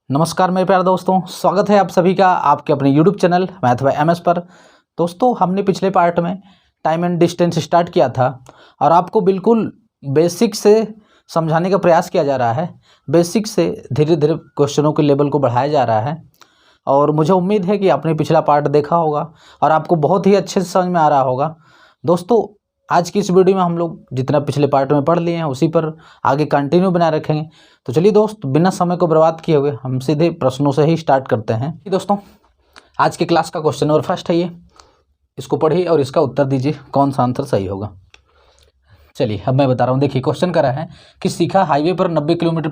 नमस्कार मेरे प्यारे दोस्तों, स्वागत है आप सभी का आपके अपने YouTube channel math bye MS पर। दोस्तों, हमने पिछले पार्ट में टाइम एंड डिस्टेंस स्टार्ट किया था और आपको बिल्कुल बेसिक से समझाने का प्रयास किया जा रहा है। बेसिक से धीरे धीरे क्वेश्चनों के लेवल को बढ़ाया जा रहा है और मुझे उम्मीद है कि आपने पिछला पार्ट देखा होगा और आपको बहुत ही अच्छे से समझ में आ रहा होगा। दोस्तों, आज की इस वीडियो में हम लोग जितना पिछले पार्ट में पढ़ लिए हैं उसी पर आगे कंटिन्यू बनाए रखेंगे। तो चलिए दोस्त, बिना समय को बर्बाद किए हुए हम सीधे प्रश्नों से ही स्टार्ट करते हैं। दोस्तों, आज के क्लास का क्वेश्चन नंबर फर्स्ट है ये, इसको पढ़िए और इसका उत्तर दीजिए कौन सा आंसर सही होगा। चलिए अब मैं बता रहा हूँ। देखिए, क्वेश्चन करा है कि शिखा हाईवे पर 90 किलोमीटर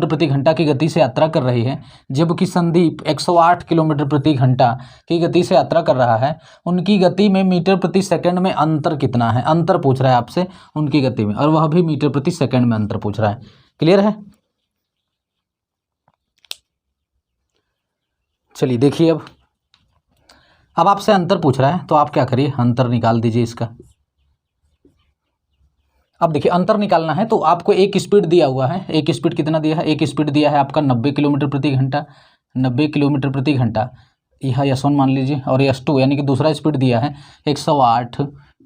प्रति घंटा की गति से यात्रा कर रही है, जबकि संदीप 108 किलोमीटर प्रति घंटा की गति से यात्रा कर रहा है। उनकी गति में मीटर प्रति सेकंड में अंतर कितना है? अंतर पूछ रहा है आपसे उनकी गति में, और वह भी मीटर प्रति सेकंड में अंतर पूछ रहा है। क्लियर है? चलिए देखिए, अब आपसे अंतर पूछ रहा है तो आप क्या करिए, अंतर निकाल दीजिए इसका। अब देखिए, अंतर निकालना है तो आपको एक स्पीड दिया हुआ है। एक स्पीड कितना दिया है? एक स्पीड दिया है आपका 90 किलोमीटर प्रति घंटा, 90 किलोमीटर प्रति घंटा, यह S1 मान लीजिए, और S2 यानी कि दूसरा स्पीड दिया है 108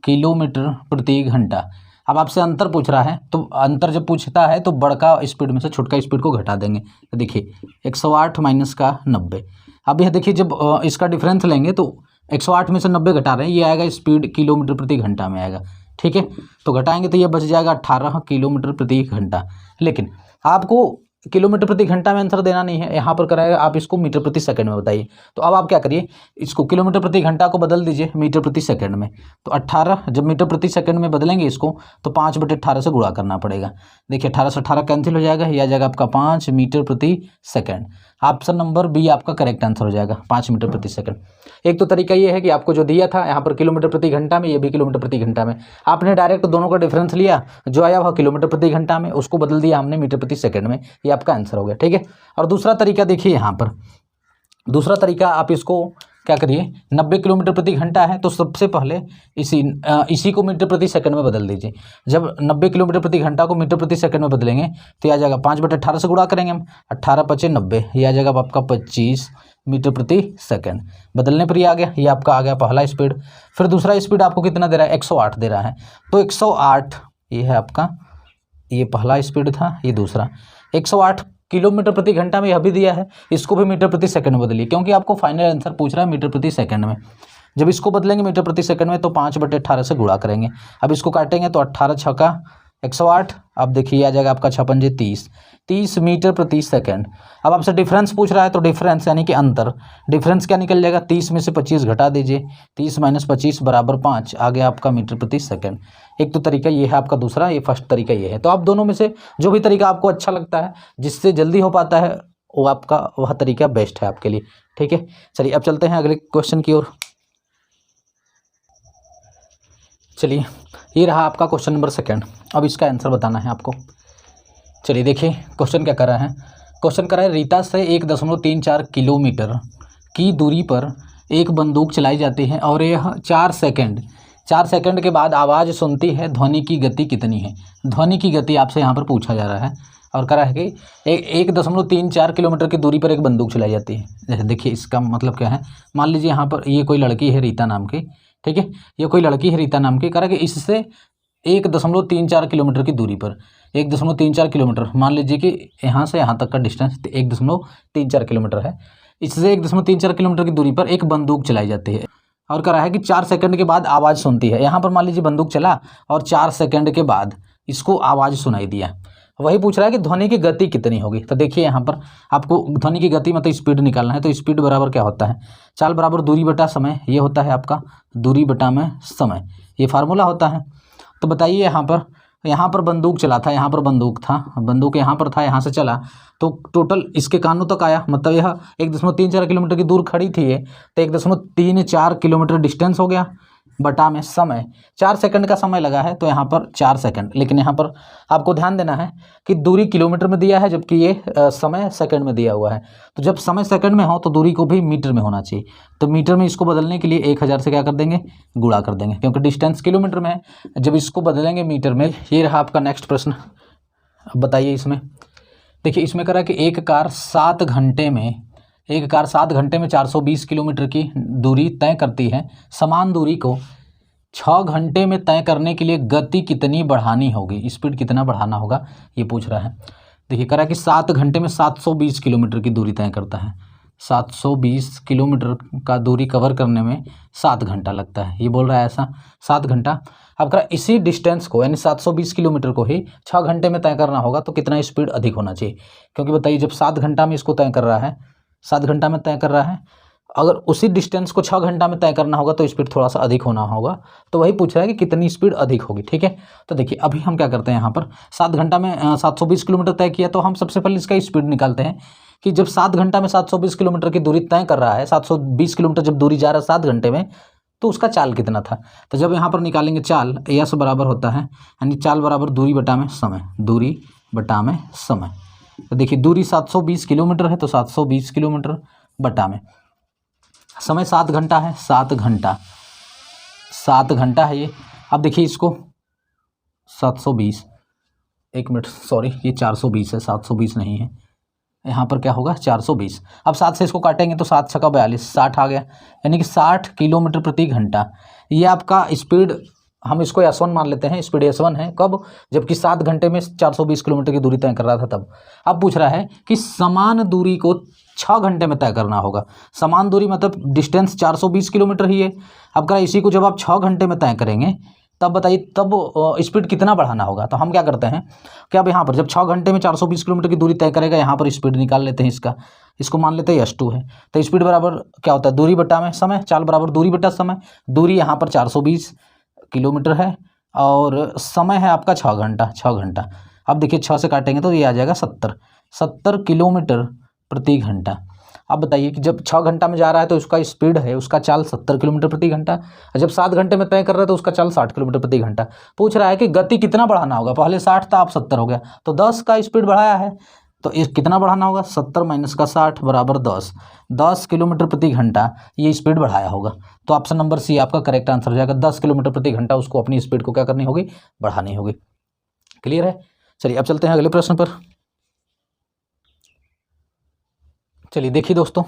किलोमीटर प्रति घंटा। अब आपसे अंतर पूछ रहा है तो अंतर जब पूछता है तो बड़का स्पीड में से छोटका स्पीड को घटा देंगे। तो देखिए 108 माइनस का 90। अब यह देखिए, जब इसका डिफरेंस लेंगे तो 108 में से 90 घटा रहे हैं, ये आएगा स्पीड किलोमीटर प्रति घंटा में आएगा। ठीक है, तो घटाएंगे तो ये बच जाएगा 18 किलोमीटर प्रति घंटा। लेकिन आपको किलोमीटर प्रति घंटा में आंसर देना नहीं है, यहाँ पर कराएगा आप इसको मीटर प्रति सेकंड में बताइए। तो अब आप क्या करिए, इसको किलोमीटर प्रति घंटा को बदल दीजिए मीटर प्रति सेकंड में। तो 18 जब मीटर प्रति सेकंड में बदलेंगे इसको तो 5/18 से गुणा करना पड़ेगा। देखिए 18 से 18 कैंसिल हो जाएगा, यह आ जाएगा आपका 5 मीटर प्रति सेकंड। ऑप्शन नंबर बी आपका करेक्ट आंसर हो जाएगा, 5 मीटर प्रति सेकंड। एक तो तरीका ये है कि आपको जो दिया था यहाँ पर किलोमीटर प्रति घंटा में, ये भी किलोमीटर प्रति घंटा में, आपने डायरेक्ट दोनों का डिफरेंस लिया, जो आया वह किलोमीटर प्रति घंटा में, उसको बदल दिया हमने मीटर प्रति सेकंड में, ये आपका आंसर हो गया। ठीक है, और दूसरा तरीका देखिए, यहाँ पर दूसरा तरीका आप इसको क्या करिए, 90 किलोमीटर प्रति घंटा है तो सबसे पहले इसी को मीटर प्रति सेकंड में बदल दीजिए। जब 90 किलोमीटर प्रति घंटा को मीटर प्रति सेकंड में बदलेंगे तो यह आ जाएगा 5/18 से गुणा करेंगे हम, 18 × 5 = 90, ये आ जाएगा आपका 25 मीटर प्रति सेकंड। बदलने पर ये आ गया, ये आपका आ गया पहला स्पीड। फिर दूसरा स्पीड आपको कितना दे रहा है? 108 दे रहा है। तो 108 ये है आपका, ये पहला स्पीड था, ये दूसरा 108 किलोमीटर प्रति घंटा में यह भी दिया है, इसको भी मीटर प्रति सेकंड में बदलिए, क्योंकि आपको फाइनल आंसर पूछ रहा है मीटर प्रति सेकंड में। जब इसको बदलेंगे मीटर प्रति सेकंड में तो 5/18 से गुणा करेंगे। अब इसको काटेंगे तो 18 × 6 = 108। अब देखिए आ जाएगा आपका 6×5 = 30 मीटर प्रति सेकंड। अब आपसे डिफरेंस पूछ रहा है तो डिफरेंस यानी कि अंतर, डिफरेंस क्या निकल जाएगा? 30 में से 25 घटा दीजिए, 30 - 25 = 5, आ गया आपका मीटर प्रति सेकंड। एक तो तरीका ये है आपका दूसरा, ये फर्स्ट तरीका ये है। तो आप दोनों में से जो भी तरीका आपको अच्छा लगता है, जिससे जल्दी हो पाता है, वो आपका वह तरीका बेस्ट है आपके लिए। ठीक है, चलिए अब चलते हैं अगले क्वेश्चन की ओर। चलिए, ये रहा आपका क्वेश्चन नंबर सेकंड। अब इसका आंसर बताना है आपको। चलिए देखिए, क्वेश्चन क्या कर रहा है। क्वेश्चन कर रहा है, रीता से 1.34 किलोमीटर की दूरी पर एक बंदूक चलाई जाती है और यह 4 सेकंड के बाद आवाज़ सुनती है। ध्वनि की गति कितनी है? ध्वनि की गति आपसे यहाँ पर पूछा जा रहा है और करा है कि 1.34 किलोमीटर की दूरी पर एक बंदूक चलाई जाती है। जैसे देखिए, इसका मतलब क्या है, मान लीजिए यहाँ पर ये कोई लड़की है रीता नाम की, ठीक है, ये कोई लड़की है रीता नाम की, करा कि इससे 1.34 किलोमीटर की दूरी पर, 1.34 किलोमीटर, मान लीजिए कि यहाँ से यहाँ तक का डिस्टेंस 1.34 किलोमीटर है, इससे 1.34 किलोमीटर की दूरी पर एक बंदूक चलाई जाती है और करा है कि 4 सेकंड के बाद आवाज़ सुनती है। यहाँ पर मान लीजिए बंदूक चला और 4 सेकंड के बाद इसको आवाज़ सुनाई दिया। वही पूछ रहा है कि ध्वनि की गति कितनी होगी। तो देखिए, यहाँ पर आपको ध्वनि की गति मतलब स्पीड निकालना है। तो स्पीड बराबर क्या होता है? चाल बराबर दूरी बटा समय, ये होता है आपका दूरी बटा में समय, ये फार्मूला होता है। तो बताइए, यहाँ पर बंदूक चला था, यहाँ पर बंदूक था, बंदूक यहाँ पर था, यहाँ से चला तो टोटल इसके कानों तक आया, मतलब यह 1.34 किलोमीटर की दूर खड़ी थी ये, तो 1.34 किलोमीटर डिस्टेंस हो गया बटा में समय। 4 सेकंड का समय लगा है तो यहाँ पर 4 सेकंड। लेकिन यहाँ पर आपको ध्यान देना है कि दूरी किलोमीटर में दिया है, जबकि ये समय सेकंड में दिया हुआ है। तो जब समय सेकंड में हो तो दूरी को भी मीटर में होना चाहिए। तो मीटर में इसको बदलने के लिए 1000 से क्या कर देंगे? गुणा कर देंगे, क्योंकि डिस्टेंस किलोमीटर में है। जब इसको बदलेंगे मीटर में, ये रहा आपका नेक्स्ट प्रश्न। अब बताइए इसमें देखिए इसमें करा कि एक कार 7 घंटे में 420 किलोमीटर की दूरी तय करती है। समान दूरी को 6 घंटे में तय करने के लिए गति कितनी बढ़ानी होगी, स्पीड कितना बढ़ाना होगा, ये पूछ रहा है। देखिए करा कि 7 घंटे में 720 किलोमीटर की दूरी तय करता है। 720 किलोमीटर का दूरी कवर करने में 7 घंटा लगता है, ये बोल रहा है ऐसा 7 घंटा। अब करा इसी डिस्टेंस को यानी 720 किलोमीटर को ही 6 घंटे में तय करना होगा तो कितना स्पीड अधिक होना चाहिए, क्योंकि बताइए जब 7 घंटा में इसको तय कर रहा है, 7 घंटा में तय कर रहा है, अगर उसी डिस्टेंस को 6 घंटा में तय करना होगा तो स्पीड थोड़ा सा अधिक होना होगा। तो वही पूछ रहा है कि कितनी स्पीड अधिक होगी। ठीक है, तो देखिए अभी हम क्या करते हैं, यहाँ पर 7 घंटा में 720 किलोमीटर तय किया, तो हम सबसे पहले इसका स्पीड निकालते हैं कि जब 7 घंटा में 720 किलोमीटर की दूरी तय कर रहा है, 720 किलोमीटर जब दूरी जा रहा है 7 घंटे में, तो उसका चाल कितना था। तो जब यहाँ पर निकालेंगे चाल, यस बराबर होता है यानी चाल बराबर दूरी बटा में समय, दूरी बटा में समय। तो देखिए दूरी 720 किलोमीटर है तो 720 किलोमीटर बटा में समय 7 घंटा है, 7 घंटा है ये। अब देखिए इसको 720, एक मिनट सॉरी ये 420 है, 720 नहीं है, यहाँ पर क्या होगा 420। अब 7 से इसको काटेंगे तो 7 छक्का 42, 60 आ गया, यानी कि 60 किलोमीटर प्रति घंटा ये आपका स्पीड, हम इसको S1 मान लेते हैं, स्पीड S1 है। कब, जबकि 7 घंटे में 420 किलोमीटर की दूरी तय कर रहा था तब। अब पूछ रहा है कि समान दूरी को 6 घंटे में तय करना होगा। समान दूरी मतलब डिस्टेंस 420 किलोमीटर ही है। अब क्या इसी को जब आप 6 घंटे में तय करेंगे तब बताइए तब स्पीड कितना बढ़ाना होगा। तो हम क्या करते हैं कि अब यहाँ पर जब 6 घंटे में 420 किलोमीटर की दूरी तय करेगा, यहाँ पर स्पीड निकाल लेते हैं इसको मान लेते हैं S2 है। तो स्पीड बराबर क्या होता है, दूरी बटा में समय, चाल बराबर दूरी बटा समय। दूरी यहाँ पर 420 किलोमीटर है और समय है आपका 6 घंटा। अब देखिए 6 से काटेंगे तो ये आ जाएगा 70 किलोमीटर प्रति घंटा। अब बताइए कि जब 6 घंटा में जा रहा है तो उसका स्पीड है, उसका चाल 70 किलोमीटर प्रति घंटा, और जब 7 घंटे में तय कर रहा है तो उसका चाल 60 किलोमीटर प्रति घंटा। पूछ रहा है कि गति कितना बढ़ाना होगा, पहले 60 था अब 70 हो गया, तो 10 का स्पीड बढ़ाया है, तो इस कितना बढ़ाना होगा, 70 माइनस का 60 बराबर 10 किलोमीटर प्रति घंटा ये स्पीड बढ़ाया होगा। तो ऑप्शन नंबर सी आपका करेक्ट आंसर हो जाएगा। 10 किलोमीटर प्रति घंटा उसको अपनी स्पीड को क्या करनी होगी, बढ़ानी होगी। क्लियर है। चलिए अब चलते हैं अगले प्रश्न पर। चलिए देखिए दोस्तों,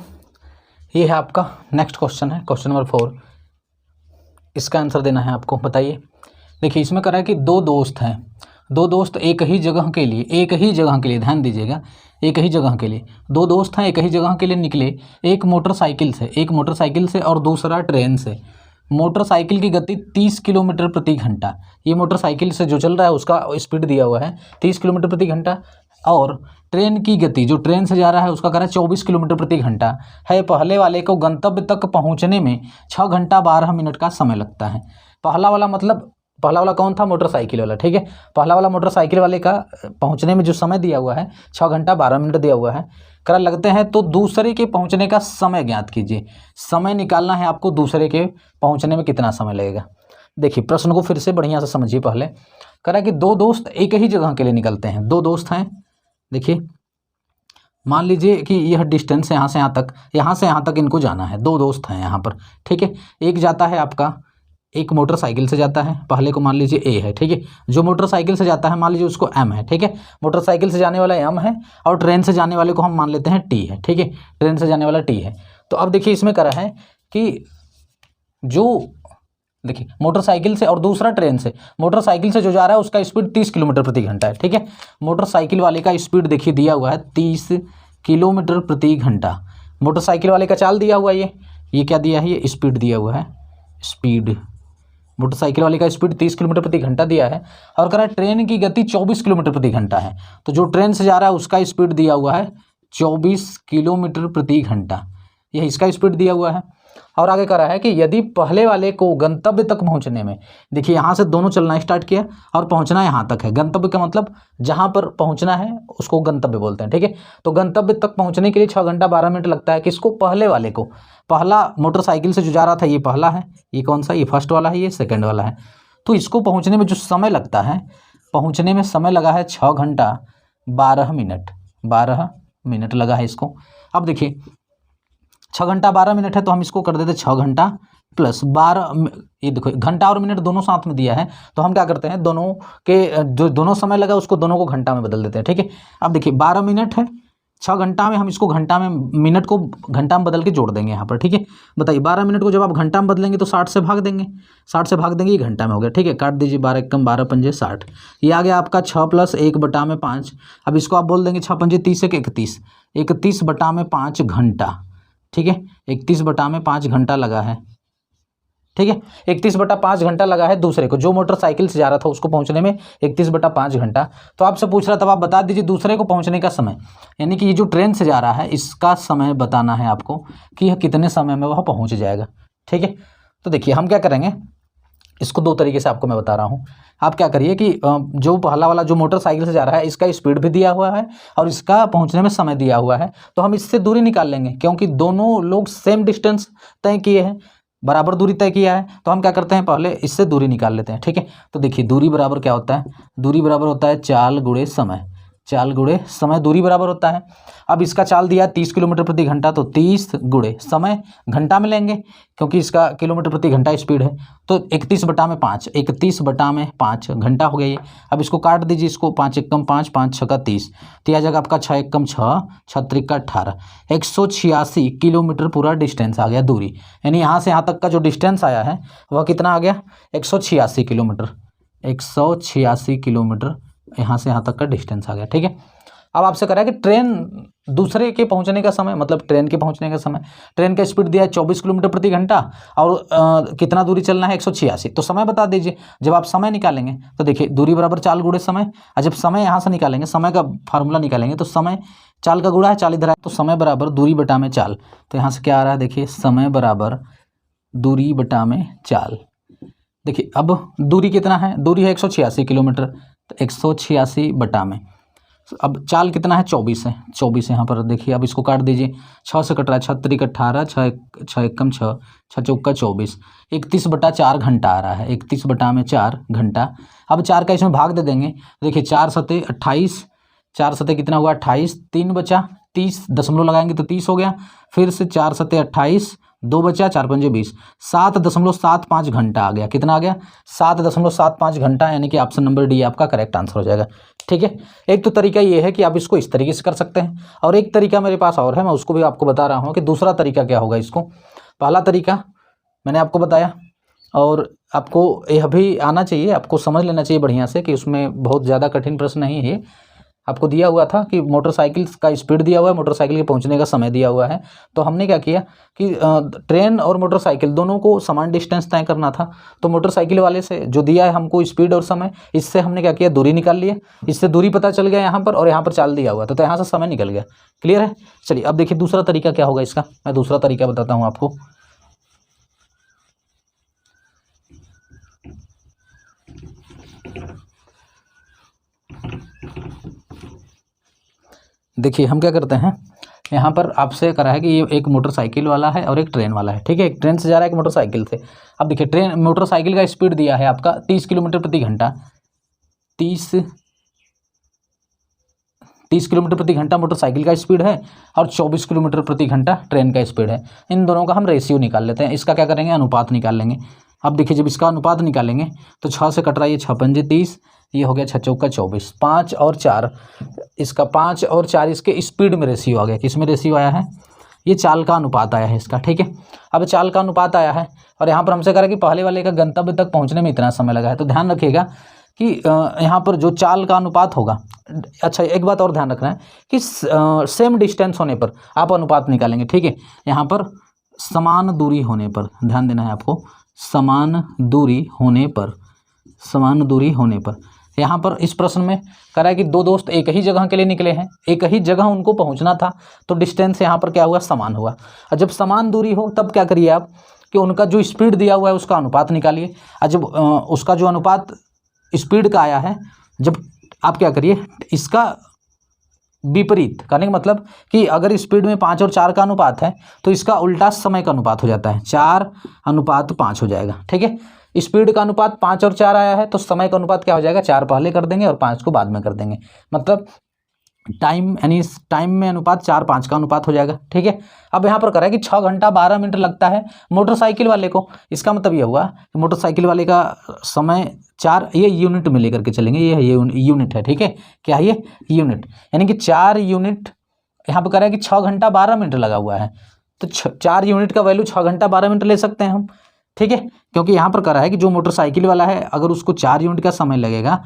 ये है आपका नेक्स्ट क्वेश्चन है, क्वेश्चन नंबर 4। इसका आंसर देना है आपको। बताइए, देखिए इसमें करा है कि दो दोस्त एक ही जगह के लिए ध्यान दीजिएगा, एक ही जगह के लिए दो दोस्त हैं, एक ही जगह के लिए निकले, एक मोटरसाइकिल से और दूसरा ट्रेन से। मोटरसाइकिल की गति 30 किलोमीटर प्रति घंटा, ये मोटरसाइकिल से जो चल रहा है उसका स्पीड दिया हुआ है 30 किलोमीटर प्रति घंटा, और ट्रेन की गति जो ट्रेन से जा रहा है उसका कह रहा है 24 किलोमीटर प्रति घंटा है। पहले वाले को गंतव्य तक पहुंचने में 6 घंटा 12 मिनट का समय लगता है। पहला वाला कौन था, मोटरसाइकिल वाला। ठीक है, पहला वाला मोटरसाइकिल वाले का पहुंचने में जो समय दिया हुआ है 6 घंटा 12 मिनट दिया हुआ है, करा लगते हैं। तो दूसरे के पहुंचने का समय ज्ञात कीजिए। समय निकालना है आपको, दूसरे के पहुंचने में कितना समय लगेगा। देखिए प्रश्न को फिर से बढ़िया से समझिए। पहले करा कि दो दोस्त एक ही जगह के लिए निकलते हैं, दो दोस्त हैं। देखिए मान लीजिए कि यह डिस्टेंस यहाँ से यहाँ तक इनको जाना है, दो दोस्त हैं यहाँ पर। ठीक है, एक जाता है आपका, एक मोटरसाइकिल से जाता है, पहले को मान लीजिए ए है। ठीक है, जो मोटरसाइकिल से जाता है मान लीजिए उसको एम है। ठीक है, मोटरसाइकिल से जाने वाला एम है और ट्रेन से जाने वाले को हम मान लेते हैं टी है। ठीक है, ट्रेन से जाने वाला टी है। तो अब देखिए इसमें करा है कि देखिए मोटरसाइकिल से और दूसरा ट्रेन से, मोटरसाइकिल से जो जा रहा है उसका स्पीड 30 किलोमीटर प्रति घंटा है। ठीक है, मोटरसाइकिल वाले का स्पीड देखिए दिया हुआ है 30 किलोमीटर प्रति घंटा। मोटरसाइकिल वाले का चाल दिया हुआ है, ये क्या दिया है, ये स्पीड दिया हुआ है, स्पीड। मोटरसाइकिल वाले का स्पीड 30 किलोमीटर प्रति घंटा दिया है और कह रहा है ट्रेन की गति 24 किलोमीटर प्रति घंटा है। तो जो ट्रेन से जा रहा है उसका स्पीड दिया हुआ है 24 किलोमीटर प्रति घंटा, यह इसका स्पीड दिया हुआ है। और आगे कह रहा है कि यदि पहले वाले को गंतव्य तक पहुंचने में, देखिए यहाँ से दोनों चलना स्टार्ट किया और पहुंचना यहाँ तक है। गंतव्य का मतलब जहाँ पर पहुंचना है उसको गंतव्य बोलते हैं। ठीक है, तो गंतव्य तक पहुंचने के लिए 6 घंटा 12 मिनट लगता है। किसको, पहले वाले को। पहला मोटरसाइकिल से जो जा रहा था ये पहला है, ये कौन सा, ये फर्स्ट वाला है, ये सेकेंड वाला है। तो इसको पहुँचने में जो समय लगता है, पहुँचने में समय लगा है 6 घंटा 12 मिनट लगा है इसको। अब देखिए 6 घंटा 12 मिनट है तो हम इसको कर देते 6 घंटा प्लस 12, ये देखो घंटा और मिनट दोनों साथ में दिया है, तो हम क्या करते हैं दोनों के जो दोनों समय लगा उसको दोनों को घंटा में बदल देते हैं। ठीक है, अब देखिए 12 मिनट है, 6 घंटा में हम इसको घंटा में, मिनट को घंटा में बदल के जोड़ देंगे यहाँ पर। ठीक है, बताइए 12 मिनट को जब आप घंटा में बदलेंगे तो 60 से भाग देंगे, 60 से भाग देंगे, ये घंटा में हो गया। ठीक है, काट दीजिए, 12 एकम 12 पंजे 60, ये आ गया आपका 6 + 1/5। अब इसको आप बोल देंगे 6 पंजे 30 एक 31, 31/5 घंटा। ठीक है, 31/5 घंटा लगा है। ठीक है, 31/5 घंटा लगा है दूसरे को, जो मोटरसाइकिल से जा रहा था उसको पहुंचने में 31/5 घंटा। तो आपसे पूछ रहा था, तब आप बता दीजिए दूसरे को पहुंचने का समय, यानी कि ये जो ट्रेन से जा रहा है इसका समय बताना है आपको कि यह कितने समय में वह पहुंच जाएगा। ठीक है, तो देखिए हम क्या करेंगे, इसको दो तरीके से आपको मैं बता रहा हूँ। आप क्या करिए कि जो पहला वाला जो मोटरसाइकिल से जा रहा है इसका स्पीड भी दिया हुआ है और इसका पहुंचने में समय दिया हुआ है, तो हम इससे दूरी निकाल लेंगे, क्योंकि दोनों लोग सेम डिस्टेंस तय किए हैं, बराबर दूरी तय किया है। तो हम क्या करते हैं, पहले इससे दूरी निकाल लेते हैं। ठीक है, तो देखिए दूरी बराबर क्या होता है, दूरी बराबर होता है चाल गुणे समय, चाल गुणे समय दूरी बराबर होता है। अब इसका चाल दिया 30 किलोमीटर प्रति घंटा, तो 30 गुणे समय घंटा में लेंगे क्योंकि इसका किलोमीटर प्रति घंटा स्पीड है, तो 31/5, 31/5 घंटा हो गया ये। अब इसको काट दीजिए, इसको 5 एकम 5, 5 छक्का 30, तो यह जगह आपका 6 एकम 6, 6 त्रिका 18, 186 किलोमीटर पूरा डिस्टेंस आ गया दूरी, यानी यहाँ से यहाँ तक का जो डिस्टेंस आया है वह कितना आ गया, 186 किलोमीटर, 186 किलोमीटर यहाँ से यहाँ तक का डिस्टेंस आ गया। ठीक है, अब आपसे करा कि ट्रेन दूसरे के पहुंचने का समय, मतलब ट्रेन के पहुंचने का समय, ट्रेन का स्पीड दिया है 24 किलोमीटर प्रति घंटा और कितना दूरी चलना है 186, तो समय बता दीजिए। जब आप समय निकालेंगे तो देखिए दूरी बराबर चाल गुणे समय, और जब समय यहाँ से निकालेंगे, समय का फार्मूला निकालेंगे, तो समय चाल का गुणा है, चाल इधर है, तो समय बराबर दूरी बटा में चाल। तो यहाँ से क्या आ रहा है, देखिए समय बराबर दूरी बटा में चाल। देखिए अब दूरी कितना है, दूरी है 186 किलोमीटर, तो 186 बटा में, अब चाल कितना है 24 है, 24 यहाँ पर देखिए। अब इसको काट दीजिए, 6 से कट रहा है, 6 त्रिक 18, 6 एकम 6, 6 चौका 24, 31/4 घंटा आ रहा है, 31/4 घंटा। अब 4 का इसमें भाग दे देंगे, देखिए 4 सते 28, 4 सते कितना हुआ 28, 3 बचा 30, दशमलव लगाएंगे तो 30 हो गया, फिर से 4 सते 28, 2 बचा, 4 पंजे 20, 7.75 घंटा आ गया। कितना आ गया, 7.75 घंटा, यानी कि ऑप्शन नंबर डी आपका करेक्ट आंसर हो जाएगा। ठीक है, एक तो तरीका ये है कि आप इसको इस तरीके से कर सकते हैं, और एक तरीका मेरे पास और है, मैं उसको भी आपको बता रहा हूँ कि दूसरा तरीका क्या होगा इसको। पहला तरीका मैंने आपको बताया, और आपको यह भी आना चाहिए, आपको समझ लेना चाहिए बढ़िया से कि उसमें बहुत ज़्यादा कठिन प्रश्न नहीं है। आपको दिया हुआ था कि मोटरसाइकिल का स्पीड दिया हुआ है, मोटरसाइकिल के पहुंचने का समय दिया हुआ है, तो हमने क्या किया कि ट्रेन और मोटरसाइकिल दोनों को समान डिस्टेंस तय करना था, तो मोटरसाइकिल वाले से जो दिया है हमको स्पीड और समय, इससे हमने क्या किया दूरी निकाल लिया, इससे दूरी पता चल गया यहाँ पर, और यहाँ पर चाल दिया हुआ था, तो यहाँ से समय निकल गया। क्लियर है, चलिए अब देखिए दूसरा तरीका क्या होगा इसका, मैं दूसरा तरीका बताता हूँ आपको। देखिए हम क्या करते हैं, यहाँ पर आपसे करा है कि ये एक मोटरसाइकिल वाला है और एक ट्रेन वाला है। ठीक है, एक ट्रेन से जा रहा है, एक मोटरसाइकिल से। अब देखिए ट्रेन मोटरसाइकिल का स्पीड दिया है आपका 30 किलोमीटर प्रति घंटा, 30 किलोमीटर प्रति घंटा मोटरसाइकिल का स्पीड है, और 24 किलोमीटर प्रति घंटा ट्रेन का स्पीड है। इन दोनों का हम रेशियो निकाल लेते हैं, इसका क्या करेंगे अनुपात निकाल लेंगे। अब देखिए जब इसका अनुपात निकालेंगे तो 6 से कट रहा है, ये 6 पंजे 30, ये हो गया 6 चौका 24, 5 और 4, इसका 5 और 4 इसके स्पीड में रेशियो आ गया। किसमें रेशियो आया है, ये चाल का अनुपात आया है इसका। ठीक है, अब चाल का अनुपात आया है, और यहाँ पर हमसे कह रहा है कि पहले वाले का गंतव्य तक पहुँचने में इतना समय लगा है, तो ध्यान रखिएगा कि यहाँ पर जो चाल का अनुपात होगा, अच्छा एक बात और ध्यान रखना है कि सेम डिस्टेंस होने पर आप अनुपात निकालेंगे। ठीक है, यहाँ पर समान दूरी होने पर ध्यान देना है आपको, समान दूरी होने पर, समान दूरी होने पर। यहाँ पर इस प्रश्न में कह रहा है कि दो दोस्त एक ही जगह के लिए निकले हैं, एक ही जगह उनको पहुँचना था, तो डिस्टेंस यहाँ पर क्या हुआ समान हुआ। और जब समान दूरी हो तब क्या करिए आप कि उनका जो स्पीड दिया हुआ है उसका अनुपात निकालिए, और जब उसका जो अनुपात स्पीड का आया है, जब आप क्या करिए इसका विपरीत करने का मतलब कि अगर स्पीड में 5 और 4 का अनुपात है तो इसका उल्टा समय का अनुपात हो जाता है, 4:5 हो जाएगा। ठीक है, स्पीड का अनुपात 5 और 4 आया है तो समय का अनुपात क्या हो जाएगा, 4 पहले कर देंगे और 5 को बाद में कर देंगे। मतलब टाइम यानी टाइम में अनुपात 4:5 का अनुपात हो जाएगा। ठीक है, अब यहाँ पर करा है कि 6 घंटा 12 मिनट लगता है मोटरसाइकिल वाले को। इसका मतलब ये हुआ कि मोटरसाइकिल वाले का समय 4, ये यूनिट में लेकर के चलेंगे, ये यूनिट है। ठीक है, क्या है ये यूनिट, यानी कि 4 यूनिट यहाँ पर करा है कि 6 घंटा 12 मिनट लगा हुआ है, तो 4 यूनिट का वैल्यू 6 घंटा 12 मिनट ले सकते हैं हम। ठीक है, क्योंकि यहाँ पर करा है कि जो मोटरसाइकिल वाला है अगर उसको 4 यूनिट का समय लगेगा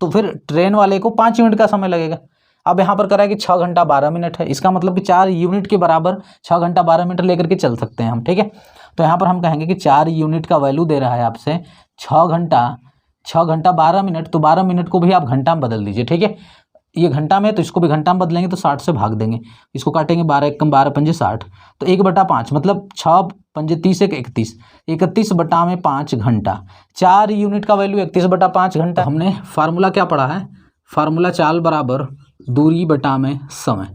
तो फिर ट्रेन वाले को 5 यूनिट का समय लगेगा। अब यहाँ पर करा है कि 6 घंटा 12 मिनट है, इसका मतलब कि 4 यूनिट के बराबर 6 घंटा 12 मिनट लेकर के चल सकते हैं हम। ठीक है, तो यहाँ पर हम कहेंगे कि 4 यूनिट का वैल्यू दे रहा है आपसे 6 घंटा 12 मिनट, तो 12 मिनट को भी आप घंटा में बदल दीजिए। ठीक है, ये घंटा में तो इसको भी घंटा में बदलेंगे तो 60 से भाग देंगे, इसको काटेंगे 12 एकम 12 पंजे 60, तो 1/5 मतलब 6 पंजे 30 एक 31, 31/5 घंटा। 4 यूनिट का वैल्यू 31/5 घंटा। हमने फार्मूला क्या पढ़ा है, फार्मूला चाल बराबर दूरी बटा में समय,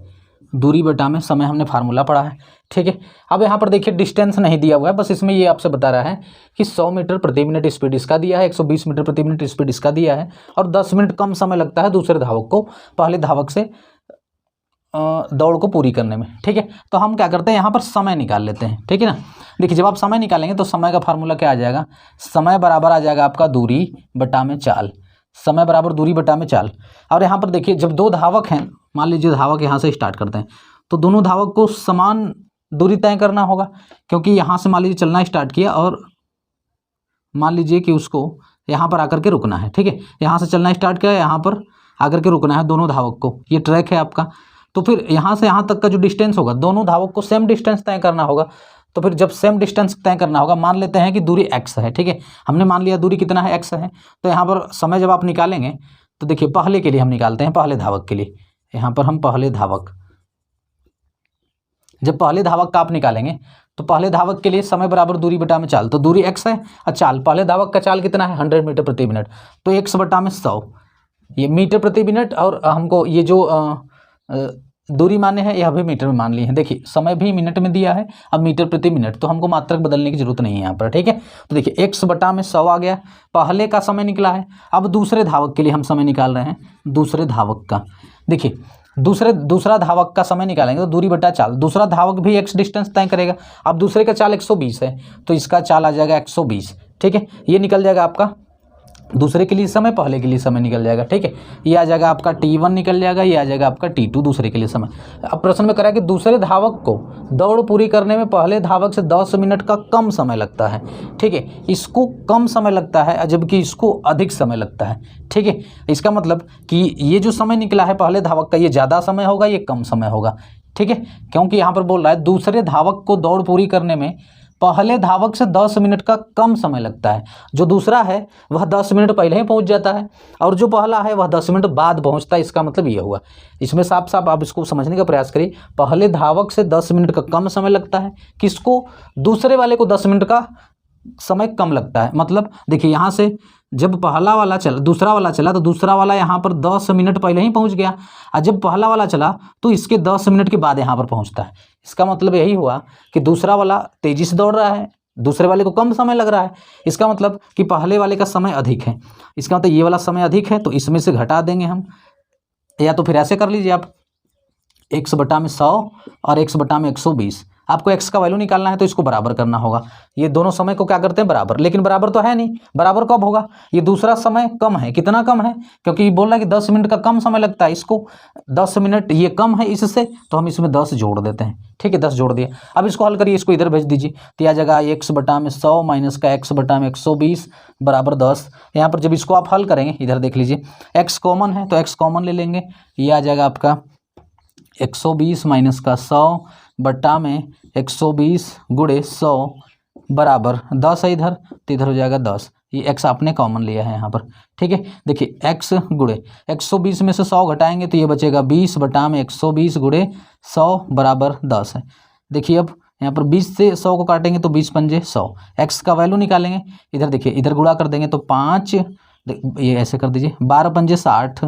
दूरी बटा में समय हमने फार्मूला पढ़ा है। ठीक है, अब यहाँ पर देखिए डिस्टेंस नहीं दिया हुआ है, बस इसमें ये आपसे बता रहा है कि 100 मीटर प्रति मिनट स्पीड इसका दिया है, 120 मीटर प्रति मिनट स्पीड इसका दिया है, और 10 मिनट कम समय लगता है दूसरे धावक को पहले धावक से दौड़ को पूरी करने में। ठीक है, तो हम क्या करते हैं यहाँ पर समय निकाल लेते हैं। ठीक है ना, देखिए जब आप समय निकालेंगे तो समय का फार्मूला क्या आ जाएगा, समय बराबर आ जाएगा आपका दूरी बटा में चाल, समय बराबर दूरी बटा में चाल। और यहाँ पर देखिए जब 2 धावक हैं, मान लीजिए धावक यहाँ से स्टार्ट करते हैं, तो दोनों धावक को समान दूरी तय करना होगा, क्योंकि यहाँ से मान लीजिए चलना स्टार्ट किया और मान लीजिए कि उसको यहाँ पर आकर के रुकना है। ठीक है, यहाँ से चलना स्टार्ट किया, यहाँ पर आकर के रुकना है दोनों धावक को, ये ट्रैक है आपका, तो फिर यहाँ से यहाँ तक का जो डिस्टेंस होगा दोनों धावक को सेम डिस्टेंस तय करना होगा। तो फिर जब सेम डिस्टेंस तय करना होगा, मान लेते हैं कि दूरी x है। ठीक है, हमने मान लिया दूरी कितना है, x है, तो यहाँ पर समय जब आप निकालेंगे तो देखिए पहले के लिए हम निकालते हैं, पहले धावक के लिए, यहाँ पर हम पहले धावक, जब पहले धावक का आप निकालेंगे तो पहले धावक के लिए समय बराबर दूरी बटा में चाल, तो दूरी x है और चाल, पहले धावक का चाल कितना है 100 मीटर प्रति मिनट, तो x बटा में 100, ये मीटर प्रति मिनट, और हमको ये जो दूरी माने है यह भी मीटर में मान ली है। देखिए समय भी मिनट में दिया है, अब मीटर प्रति मिनट, तो हमको मात्रक बदलने की जरूरत नहीं है यहाँ पर। ठीक है, तो देखिए x बटा में 100 आ गया, पहले का समय निकला है। अब दूसरे धावक के लिए हम समय निकाल रहे हैं, दूसरे धावक का, देखिए दूसरा धावक का समय निकालेंगे तो दूरी बटा चाल, दूसरा धावक भी x डिस्टेंस तय करेगा। अब दूसरे का चाल 120 है, तो इसका चाल आ जाएगा 120। ठीक है, ये निकल जाएगा आपका दूसरे के लिए समय, पहले के लिए समय निकल जाएगा। ठीक है, ये आ जाएगा आपका T1 निकल जाएगा, ये आ जाएगा आपका T2 दूसरे के लिए समय। अब प्रश्न में करा कि दूसरे धावक को दौड़ पूरी करने में पहले धावक से 10 मिनट का कम समय लगता है। ठीक है, इसको कम समय लगता है जबकि इसको अधिक समय लगता है। ठीक है, इसका मतलब कि ये जो समय निकला है पहले धावक का, ये ज़्यादा समय होगा, ये कम समय होगा। ठीक है, क्योंकि यहाँ पर बोल रहा है दूसरे धावक को दौड़ पूरी करने में पहले धावक से 10 मिनट का कम समय लगता है। जो दूसरा है वह 10 मिनट पहले ही पहुंच जाता है और जो पहला है वह 10 मिनट बाद पहुंचता है। इसका मतलब ये हुआ, इसमें साफ साफ आप इसको समझने का प्रयास करिए, पहले धावक से 10 मिनट का कम समय लगता है, किसको, दूसरे वाले को 10 मिनट का समय कम लगता है। मतलब देखिए यहाँ से जब पहला वाला चला, दूसरा वाला चला, तो दूसरा वाला यहाँ पर 10 मिनट पहले ही पहुँच गया, और जब पहला वाला चला तो इसके 10 मिनट के बाद यहाँ पर पहुँचता है। इसका मतलब यही हुआ कि दूसरा वाला तेज़ी से दौड़ रहा है, दूसरे वाले को कम समय लग रहा है। इसका मतलब कि पहले वाले का समय अधिक है, इसका मतलब ये वाला समय अधिक है, तो इसमें से घटा देंगे हम, या तो फिर ऐसे कर लीजिए आप, x बटा में 100 और x बटा में 120। आपको x का वैल्यू निकालना है तो इसको बराबर करना होगा। ये दोनों समय को क्या करते हैं, बराबर, लेकिन बराबर तो है नहीं, बराबर कब होगा, ये दूसरा समय कम है, कितना कम है, क्योंकि बोल रहा है कि 10 मिनट का कम समय लगता है, इसको 10 मिनट ये कम है इससे, तो हम इसमें 10 जोड़ देते हैं। ठीक है, 10 जोड़ दिए। अब इसको हल करिए, इसको इधर भेज दीजिए, तो यह जगह x बटा में 100 माइनस का x बटा में 120 बराबर 10। यहाँ पर जब इसको आप हल करेंगे, इधर देख लीजिए x कॉमन है तो x कॉमन ले लेंगे, ये आ जाएगा आपका 120 माइनस का 100 बटा में 120 गुणे 100 बराबर 10 है इधर, तो इधर हो जाएगा 10। ये x आपने कॉमन लिया है यहाँ पर। ठीक है, देखिए x गुणे 120 में से 100 घटाएंगे तो ये बचेगा 20 बटा में 120 गुणे 100 बराबर 10 है। देखिए अब यहाँ पर 20 से 100 को काटेंगे तो 20 पंजे 100, x का वैल्यू निकालेंगे, इधर देखिए इधर गुणा कर देंगे तो 5, ये ऐसे कर दीजिए, 12 पंजे 60,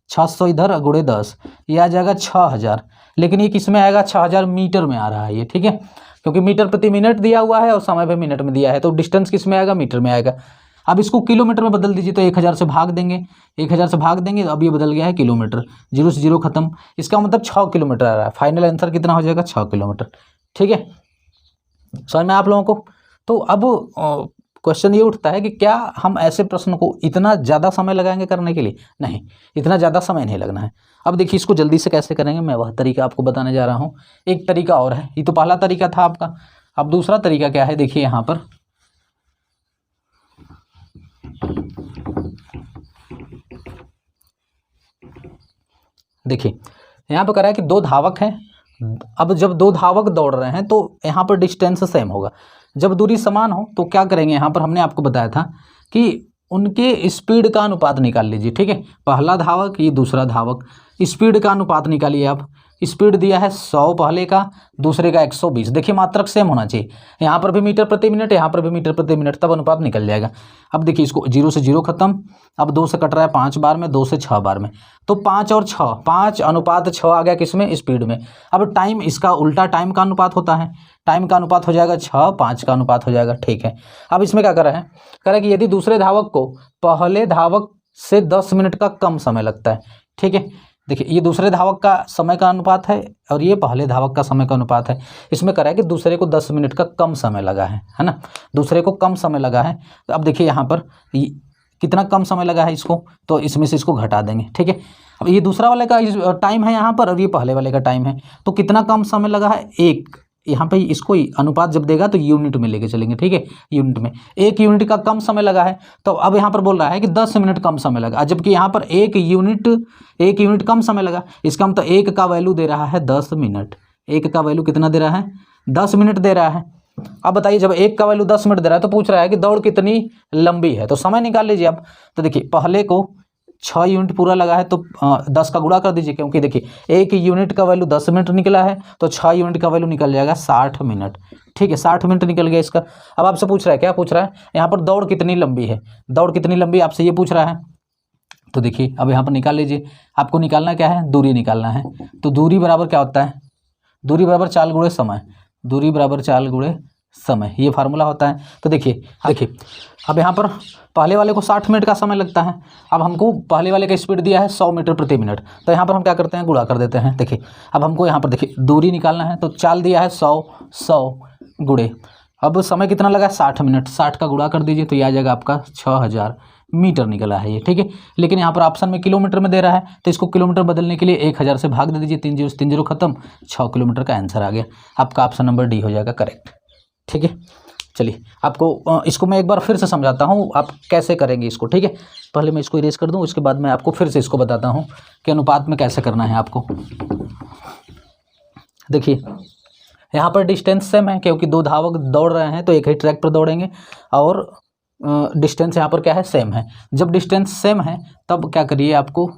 600 इधर गुणे 10, ये आ जाएगा 6000। लेकिन ये किस में आएगा, 6000 मीटर में आ रहा है ये। ठीक है, क्योंकि मीटर प्रति मिनट दिया हुआ है और समय भी मिनट में दिया है, तो डिस्टेंस किस में आएगा, मीटर में आएगा। अब इसको किलोमीटर में बदल दीजिए तो 1000 से भाग देंगे, 1000 से भाग देंगे, अब ये बदल गया है किलोमीटर, 0 से 0 खत्म, इसका मतलब 6 किलोमीटर आ रहा है। फाइनल आंसर कितना हो जाएगा? 6 किलोमीटर। ठीक है, समझ में आप लोगों को? तो अब क्वेश्चन ये उठता है कि क्या हम ऐसे प्रश्न को इतना ज़्यादा समय लगाएंगे करने के लिए? नहीं, इतना ज़्यादा समय नहीं लगना है। अब देखिए इसको जल्दी से कैसे करेंगे, मैं वह तरीका आपको बताने जा रहा हूँ। एक तरीका और है, ये तो पहला तरीका था आपका। अब दूसरा तरीका क्या है, देखिए यहाँ पर देखिए यहाँ पर कह रहा है कि 2 धावक हैं। अब जब 2 धावक दौड़ रहे हैं तो यहाँ पर डिस्टेंस सेम होगा। जब दूरी समान हो तो क्या करेंगे, यहाँ पर हमने आपको बताया था कि उनके स्पीड का अनुपात निकाल लीजिए। ठीक है, पहला धावक, ये दूसरा धावक, स्पीड का अनुपात निकालिए आप। स्पीड दिया है 100 पहले का, दूसरे का 120। देखिए मात्रक सेम होना चाहिए, यहाँ पर भी मीटर प्रति मिनट, यहाँ पर भी मीटर प्रति मिनट, तब अनुपात निकल जाएगा। अब देखिए इसको 0 से 0 खत्म, अब 2 से कट रहा है 5 बार में, 2 से 6 बार में, तो 5 और 6, 5 अनुपात 6 आ गया किसमें? स्पीड में। अब टाइम, इसका उल्टा टाइम का अनुपात होता है, टाइम का अनुपात हो जाएगा 6, 5 का अनुपात हो जाएगा। ठीक है, अब इसमें क्या कर रहे हैं, कह रहे हैं कि यदि दूसरे धावक को पहले धावक से 10 मिनट का कम समय लगता है। ठीक है, देखिए ये दूसरे धावक का समय का अनुपात है और ये पहले धावक का समय का अनुपात है। इसमें कह रहा है कि दूसरे को 10 मिनट का कम समय लगा है ना, दूसरे को कम समय लगा है। तो अब देखिए यहाँ पर कितना कम समय लगा है इसको, तो इसमें से इसको घटा देंगे। ठीक है, अब ये दूसरा वाले का टाइम है यहाँ पर और ये पहले वाले का टाइम है, तो कितना कम समय लगा है? 1। यहाँ पे इसको अनुपात जब देगा तो यूनिट में लेके चलेंगे। ठीक है, यूनिट में 1 यूनिट का कम समय लगा है, तो अब यहाँ पर बोल रहा है कि 10 मिनट कम समय लगा, जबकि यहाँ पर 1 यूनिट कम समय लगा। इसका मतलब 1 का वैल्यू दे रहा है 10 मिनट। 1 का वैल्यू कितना दे रहा है? 10 मिनट दे रहा है। अब बताइए, जब 1 का वैल्यू 10 मिनट दे रहा है तो पूछ रहा है कि दौड़ कितनी लंबी है, तो समय निकाल लीजिए आप। तो देखिए पहले को 6 यूनिट पूरा लगा है तो 10 का गुणा कर दीजिए, क्योंकि देखिए 1 यूनिट का वैल्यू 10 मिनट निकला है, तो 6 यूनिट का वैल्यू निकल जाएगा 60 मिनट। ठीक है, 60 मिनट निकल गया इसका। अब आपसे पूछ रहा है, क्या पूछ रहा है यहाँ पर? दौड़ कितनी लंबी है, दौड़ कितनी लंबी आपसे ये पूछ रहा है। तो देखिए अब यहाँ पर निकाल लीजिए, आपको निकालना क्या है? दूरी निकालना है। तो दूरी बराबर क्या होता है? दूरी बराबर चाल गुणे समय, दूरी बराबर चाल गुणे समय, ये फार्मूला होता है। तो देखिए अब यहाँ पर पहले वाले को 60 मिनट का समय लगता है। अब हमको पहले वाले का स्पीड दिया है 100 मीटर प्रति मिनट, तो यहाँ पर हम क्या करते हैं? गुणा कर देते हैं। देखिए अब हमको यहाँ पर देखिए दूरी निकालना है, तो चाल दिया है 100 गुणे, अब समय कितना लगा? 60 मिनट, 60 का गुणा कर दीजिए तो ये आ जाएगा आपका 6000 मीटर निकला है ये। ठीक है, लेकिन यहाँ पर ऑप्शन में किलोमीटर में दे रहा है, तो इसको किलोमीटर बदलने के लिए 1000 से भाग दे दीजिए, 3 0 3 0 खत्म, 6 किलोमीटर का आंसर आ गया। आपका ऑप्शन नंबर डी हो जाएगा करेक्ट। ठीक है, चलिए आपको इसको मैं एक बार फिर से समझाता हूँ, आप कैसे करेंगे इसको। ठीक है, पहले मैं इसको इरेज कर दूँ, उसके बाद मैं आपको फिर से इसको बताता हूँ कि अनुपात में कैसे करना है आपको। देखिए यहाँ पर डिस्टेंस सेम है, क्योंकि 2 धावक दौड़ रहे हैं तो एक ही ट्रैक पर दौड़ेंगे, और डिस्टेंस यहाँ पर क्या है? सेम है। जब डिस्टेंस सेम है तब क्या करिए, आपको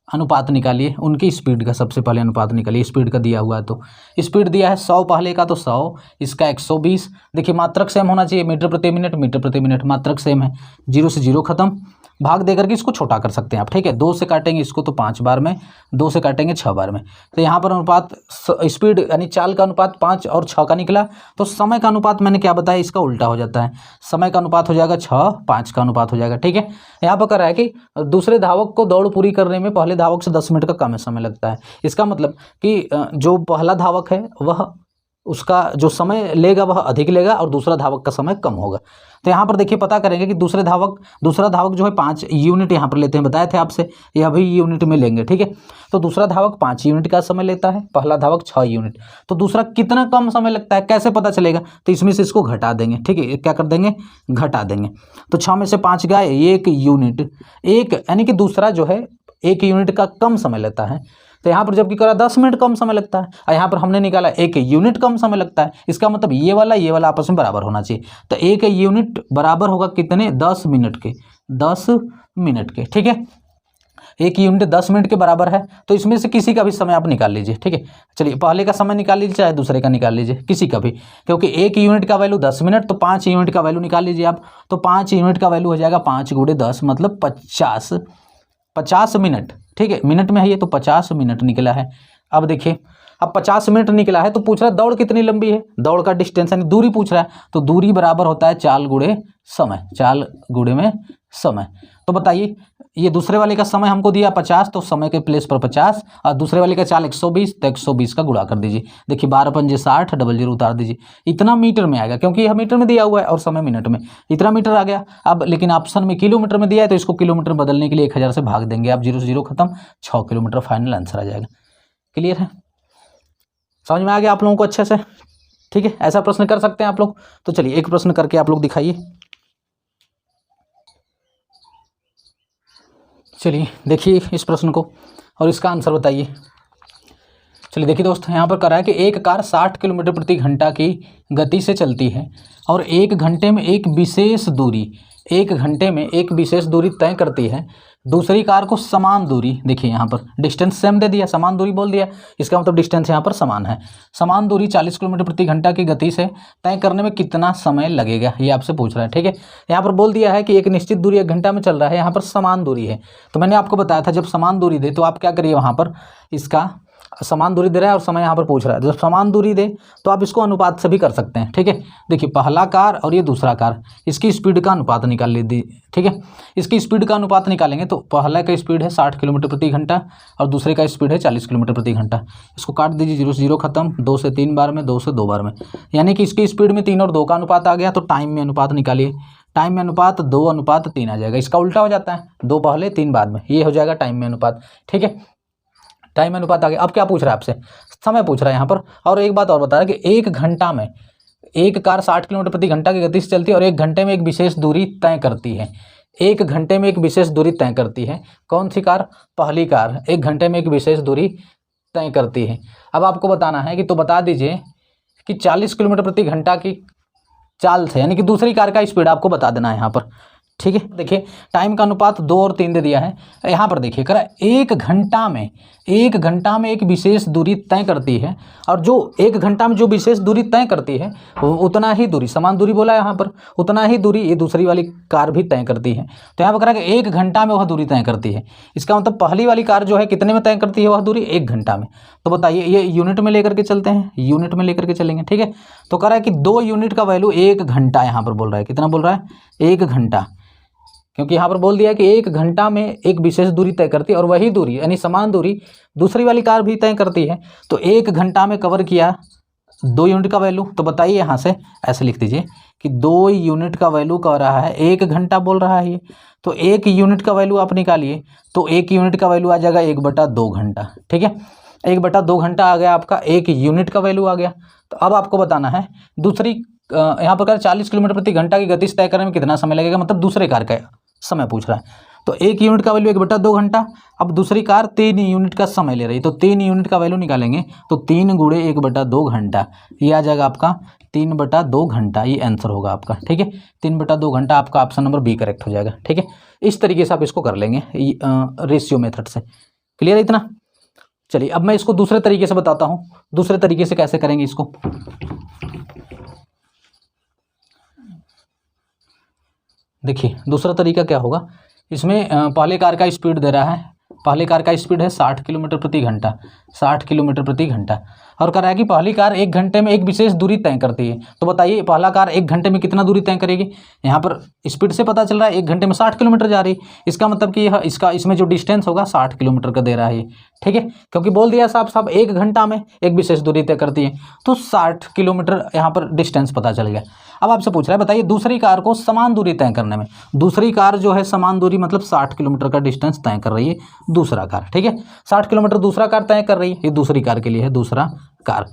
अनुपात निकालिए उनकी स्पीड का। सबसे पहले अनुपात निकालिए, स्पीड का दिया हुआ है, तो स्पीड दिया है 100 पहले का, तो 100, इसका 120। देखिए मात्रक सेम होना चाहिए, मीटर प्रति मिनट, मीटर प्रति मिनट, मात्रक सेम है। 0 से 0 खत्म, भाग देकर के इसको छोटा कर सकते हैं आप। ठीक है, 2 से काटेंगे इसको तो 5 बार में, 2 से काटेंगे 6 बार में, तो यहाँ पर अनुपात स्पीड यानी चाल का अनुपात 5 और 6 का निकला। तो समय का अनुपात मैंने क्या बताया, इसका उल्टा हो जाता है, समय का अनुपात हो जाएगा 6, 5 का अनुपात हो जाएगा। ठीक है, यहाँ पर कह रहा है कि दूसरे धावक को दौड़ पूरी करने में पहले धावक से 10 मिनट का कम समय लगता है। इसका मतलब कि जो पहला धावक है वह, उसका जो समय लेगा वह अधिक लेगा और दूसरा धावक का समय कम होगा। तो यहाँ पर देखिए पता करेंगे कि दूसरा धावक जो है 5 यूनिट यहाँ पर लेते हैं, बताए थे आपसे, ये अभी यूनिट में लेंगे। ठीक है, तो दूसरा धावक 5 यूनिट का समय लेता है, पहला धावक 6 यूनिट, तो दूसरा कितना कम समय लगता है कैसे पता चलेगा? तो इसमें से इसको घटा देंगे। ठीक है, क्या कर देंगे? घटा देंगे। तो 6 में से 5 गए, 1 यूनिट, यानी कि दूसरा जो है 1 यूनिट का कम समय लेता है। तो यहाँ पर जबकि करा 10 मिनट कम समय लगता है, और यहाँ पर हमने निकाला 1 यूनिट कम समय लगता है। इसका मतलब ये वाला आपस में बराबर होना चाहिए। तो 1 यूनिट बराबर होगा कितने? 10 मिनट के, 10 मिनट के। ठीक है, 1 यूनिट 10 मिनट के बराबर है, तो इसमें से किसी का भी समय आप निकाल लीजिए। ठीक है, चलिए पहले का समय निकाल लीजिए, चाहे दूसरे का निकाल लीजिए, किसी का भी, क्योंकि 1 यूनिट का वैल्यू 10 मिनट, तो 5 यूनिट का वैल्यू निकाल लीजिए आप। तो 5 यूनिट का वैल्यू हो जाएगा 5 गुणे 10 मतलब 50 मिनट। ठीक है, मिनट में है ये, तो 50 मिनट निकला है। अब देखिए, अब 50 मिनट निकला है तो पूछ रहा है दौड़ कितनी लंबी है, दौड़ का डिस्टेंस यानी दूरी पूछ रहा है, तो दूरी बराबर होता है चाल गुणे समय, चाल गुणे में समय। तो बताइए ये दूसरे वाले का समय हमको दिया 50, तो समय के प्लेस पर 50, और दूसरे वाले का चाल 120, तो 120 का गुणा कर दीजिए। देखिए 12 पंजे 60, डबल जीरो उतार दीजिए, इतना मीटर में आएगा क्योंकि यह मीटर में दिया हुआ है और समय मिनट में, इतना मीटर आ गया। अब लेकिन ऑप्शन में किलोमीटर में दिया है तो इसको किलोमीटर बदलने के लिए 1000 से भाग देंगे, आप 0 से 0 खत्म, 6 किलोमीटर फाइनल आंसर आ जाएगा। क्लियर है, समझ में आ गया आप लोगों को अच्छे से? ठीक है, ऐसा प्रश्न कर सकते हैं आप लोग। तो चलिए एक प्रश्न करके आप लोग दिखाइए। चलिए देखिए इस प्रश्न को और इसका आंसर बताइए। चलिए देखिए दोस्त, यहाँ पर कह रहा है कि एक कार 60 किलोमीटर प्रति घंटा की गति से चलती है और एक घंटे में एक विशेष दूरी तय करती है। दूसरी कार को समान दूरी, देखिए यहाँ पर डिस्टेंस सेम दे दिया, समान दूरी बोल दिया, इसका मतलब डिस्टेंस यहाँ पर समान है। समान दूरी 40 किलोमीटर प्रति घंटा की गति से तय करने में कितना समय लगेगा, ये आपसे पूछ रहा है। ठीक है, यहाँ पर बोल दिया है कि एक निश्चित दूरी 1 घंटा में चल रहा है, यहाँ पर समान दूरी है। तो मैंने आपको बताया था जब समान दूरी दे तो आप क्या करिए, वहाँ पर इसका समान दूरी दे रहा है और समय यहाँ पर पूछ रहा है, जब समान दूरी दे तो आप इसको अनुपात से भी कर सकते हैं। ठीक है, देखिए पहला कार और ये दूसरा कार, इसकी स्पीड का अनुपात निकाल लीजिए। ठीक है, इसकी स्पीड का अनुपात निकालेंगे तो पहला का स्पीड है 60 किलोमीटर प्रति घंटा और दूसरे का स्पीड है 40 किलोमीटर प्रति घंटा। इसको काट दीजिए, 0 से 0 खत्म, 2 से 3 बार में, 2 से 2 बार में, यानी कि इसकी स्पीड में 3 और 2 का अनुपात आ गया। तो टाइम में अनुपात निकालिए, टाइम में अनुपात 2:3 आ जाएगा। इसका उल्टा हो जाता है, 2 पहले 3 बाद में, ये हो जाएगा टाइम में अनुपात। ठीक है, टाइम में अनुपात आ गया। अब क्या पूछ रहा है आपसे, समय पूछ रहा है यहाँ पर। और एक बात और बता रहा है कि एक घंटा में एक कार 60 किलोमीटर प्रति घंटा की गति से चलती है और 1 घंटे में एक विशेष दूरी तय करती है। 1 घंटे में एक विशेष दूरी तय करती है। कौन सी कार? पहली कार 1 घंटे में एक विशेष दूरी तय करती है। अब आपको बताना है कि तो बता दीजिए कि 40 किलोमीटर प्रति घंटा की चाल से, यानी कि दूसरी कार का स्पीड आपको बता देना है यहाँ पर। ठीक है, देखिए टाइम का अनुपात 2 और 3 दे दिया है। यहाँ पर देखिए करा 1 घंटा में एक विशेष दूरी तय करती है, और जो 1 घंटा में जो विशेष दूरी तय करती है वो उतना ही दूरी, समान दूरी बोला है यहाँ पर, उतना ही दूरी ये दूसरी वाली कार भी तय करती है। तो यहाँ पर करा कि 1 घंटा में वह दूरी तय करती है। इसका मतलब पहली वाली कार जो है कितने में तय करती है वह दूरी? 1 घंटा में। तो बताइए, ये यूनिट में लेकर के चलते हैं, यूनिट में लेकर के चलेंगे। ठीक है, तो कह रहा है कि 2 यूनिट का वैल्यू 1 घंटा, यहाँ पर बोल रहा है कितना बोल रहा है? 1 घंटा, क्योंकि यहाँ पर बोल दिया है कि 1 घंटा में एक विशेष दूरी तय करती है और वही दूरी यानी समान दूरी दूसरी वाली कार भी तय करती है। तो 1 घंटा में कवर किया 2 यूनिट का वैल्यू। तो बताइए यहाँ से ऐसे लिख दीजिए कि 2 यूनिट का वैल्यू कह रहा है, 1 घंटा बोल रहा है ये, तो 1 यूनिट का वैल्यू आप निकालिए, तो 1 यूनिट का वैल्यू आ जाएगा 1/2 घंटा। ठीक है, 1/2 घंटा आ गया आपका, 1 यूनिट का वैल्यू आ गया। तो अब आपको बताना है दूसरी, यहाँ पर 40 किलोमीटर प्रति घंटा की गति से तय करने में कितना समय लगेगा, मतलब दूसरे कार का समय पूछ रहा है। तो 1 यूनिट का वैल्यू 1/2 घंटा। अब दूसरी कार 3 यूनिट का समय ले रही है, तो 3 यूनिट का वैल्यू निकालेंगे तो 3 गुणे 1/2 घंटा, ये आ जाएगा आपका 3/2 घंटा, ये आंसर होगा आपका। ठीक है, 3/2 घंटा आपका ऑप्शन नंबर बी करेक्ट हो जाएगा। ठीक है, इस तरीके से आप इसको कर लेंगे रेशियो मेथड से। क्लियर है इतना? चलिए अब मैं इसको दूसरे तरीके से बताता हूँ, दूसरे तरीके से कैसे करेंगे इसको। देखिए दूसरा तरीका क्या होगा, इसमें पहले कार का स्पीड दे रहा है, पहले कार का स्पीड है 60 किलोमीटर प्रति घंटा, 60 किलोमीटर प्रति घंटा, और कह रहा है कि पहली कार 1 घंटे में एक विशेष दूरी तय करती है। तो बताइए पहला कार 1 घंटे में कितना दूरी तय करेगी? यहाँ पर स्पीड से पता चल रहा है 1 घंटे में 60 किलोमीटर जा रही है, इसका मतलब कि यह इसमें जो डिस्टेंस होगा 60 किलोमीटर का दे रहा है। ठीक है, क्योंकि बोल दिया साहब 1 घंटा में एक विशेष दूरी तय करती है, तो 60 किलोमीटर यहाँ पर डिस्टेंस पता चल गया। अब आपसे पूछ रहा है बताइए दूसरी कार को समान दूरी तय करने में, दूसरी कार जो है समान दूरी मतलब 60 किलोमीटर का डिस्टेंस तय कर रही है दूसरा कार। ठीक है, 60 किलोमीटर दूसरा कार तय कर रही है, ये दूसरी कार के लिए है दूसरा कार।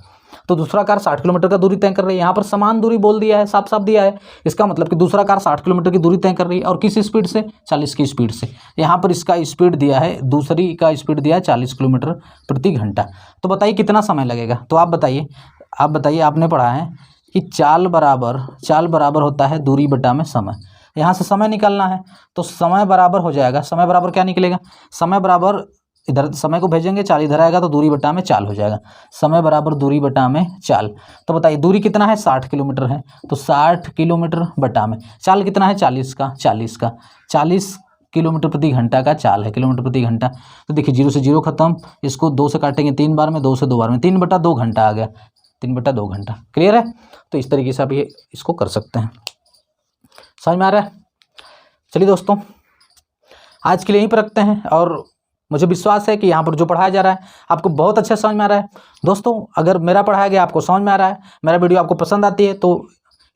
तो दूसरा कार 60 किलोमीटर का दूरी तय कर रही है, यहाँ पर समान दूरी बोल दिया है, साफ साफ दिया है, इसका मतलब कि दूसरा कार 60 किलोमीटर की दूरी तय कर रही है, और किस स्पीड से? 40 की स्पीड से। यहाँ पर इसका स्पीड दिया है, दूसरी का स्पीड दिया है 40 किलोमीटर प्रति घंटा। तो बताइए कितना समय लगेगा? तो आप बताइए आपने पढ़ा है कि चाल बराबर होता है दूरी बटा में समय। यहाँ से समय निकालना है तो समय बराबर हो जाएगा, समय बराबर क्या निकलेगा? समय बराबर इधर समय को भेजेंगे, चाल इधर आएगा तो दूरी बटा में चाल हो जाएगा, समय बराबर दूरी बटा में चाल। तो बताइए दूरी कितना है? 60 किलोमीटर है, तो 60 किलोमीटर बटा में चाल कितना है? 40 का 40 किलोमीटर प्रति घंटा का चाल है, किलोमीटर प्रति घंटा। तो देखिए 0 से 0 खत्म, इसको 2 से काटेंगे 3 बार में, 2 से 2 बार में, 3/2 घंटा आ गया, 3/2 घंटा। क्लियर है? तो इस तरीके से आप ये इसको कर सकते हैं। समझ में आ रहा है? चलिए दोस्तों, आज के लिए यहीं पर रखते हैं, और मुझे विश्वास है कि यहाँ पर जो पढ़ाया जा रहा है आपको बहुत अच्छा समझ में आ रहा है। दोस्तों, अगर मेरा पढ़ाया गया आपको समझ में आ रहा है, मेरा वीडियो आपको पसंद आती है, तो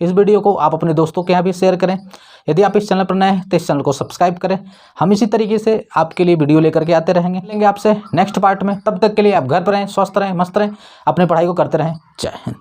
इस वीडियो को आप अपने दोस्तों के यहाँ भी शेयर करें। यदि आप इस चैनल पर नए हैं तो इस चैनल को सब्सक्राइब करें। हम इसी तरीके से आपके लिए वीडियो लेकर के आते रहेंगे। मिलेंगे आपसे नेक्स्ट पार्ट में। तब तक के लिए आप घर पर रहें, स्वस्थ रहें, मस्त रहें, अपनी पढ़ाई को करते रहें। जय हिंद।